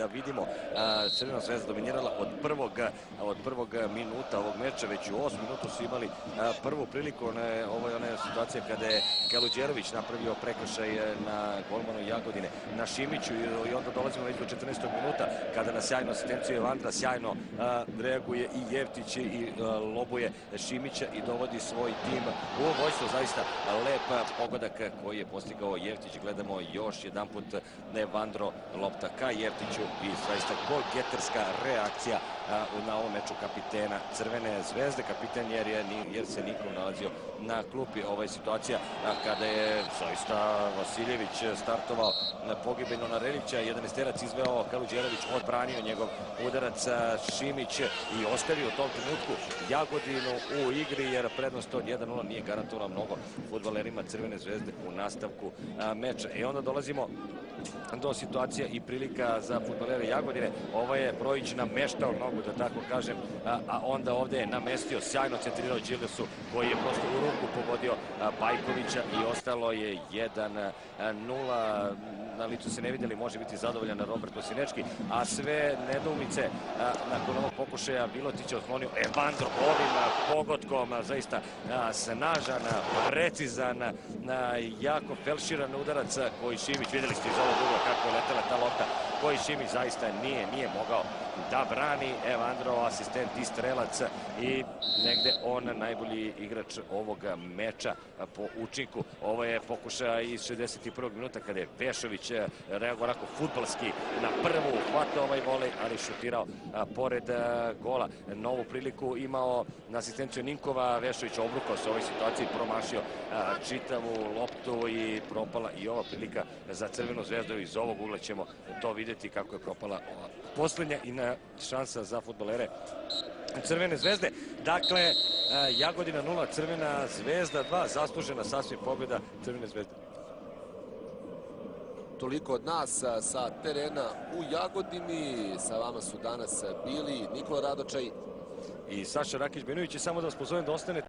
da vidimo. Crvena zvezda dominirala od prvog minuta ovog meča, već u 8 minutu su imali prvu priliku. Ovo je ona situacija kada je Kaluđerović napravio prekršaj na golmanu Jagodine, na Šimiću, i onda dolazimo već do 14. minuta kada na sjajnu asistenciju Evandra sjajno reaguje i Jeftić i lobuje Šimića i dovodi svoj tim u vojstvo. Zaista lep pogodak koji je postigao Jeftić. Gledamo još jedan put Evandro, lopta ka Jeftiću i zaista golgeterska reakcija na ovom meču kapitena Crvene zvezde. Kapiten jer se Nikol nalazio na klupi. Ova je situacija kada je zaista Vasiljević startovao pogibeno na Reljića. 11-terac izveo Kaluđerović, odbranio njegov udarac Šimić i ostavio u tom trenutku Jagodinu u igri, jer prednost od 1-0 nije garantovala mnogo fudbalerima Crvene zvezde u nastavku meča. I onda dolazimo do situacija i prilika za fudbalere Jagodine. Ovo je Brojić nameštao nogu, da tako kažem, a onda ovde je namestio, sjajno centrirao Đilesu, koji je prosto u ruku pogodio Bajkovića i ostalo je 1-0. Na licu se ne vidjeli, može biti zadovoljan Robert Osinečki, a sve nedoumice nakon ovog pokušaja Milotić je otklonio Evandro ovim pogodkom, zaista snažan, precizan, jako felširan udarac koji Šimić, vidjeli ste iz ovog ugla kako je letela ta lopta, koji Šimić zaista nije mogao da brani. Evandro, asistent i strelac, i negde on najbolji igrač ovog meča po učinku. Ovo je pokušaj iz 61. minuta kada je Vešović reagovao onako fudbalski na prvu, hvatao ovaj volej, ali šutirao pored gola. Novu priliku imao na asistenciju Ninkova, Vešović obrukao se u ovoj situaciji, promašio čitavu loptu i propala i ova prilika za Crvenu zvezdu. Iz ovog ugla ćemo to vidjeti kako je propala poslednja i šansa za fudbalere Crvene zvezde. Dakle, Jagodina 0, Crvena zvezda 2, zaslužena sasvim pobjeda Crvene zvezde. Toliko od nas sa terena u Jagodini. Sa vama su danas bili Nikola Radočaj i Saša Rakić-Benović. I samo da vas pozovem da ostanete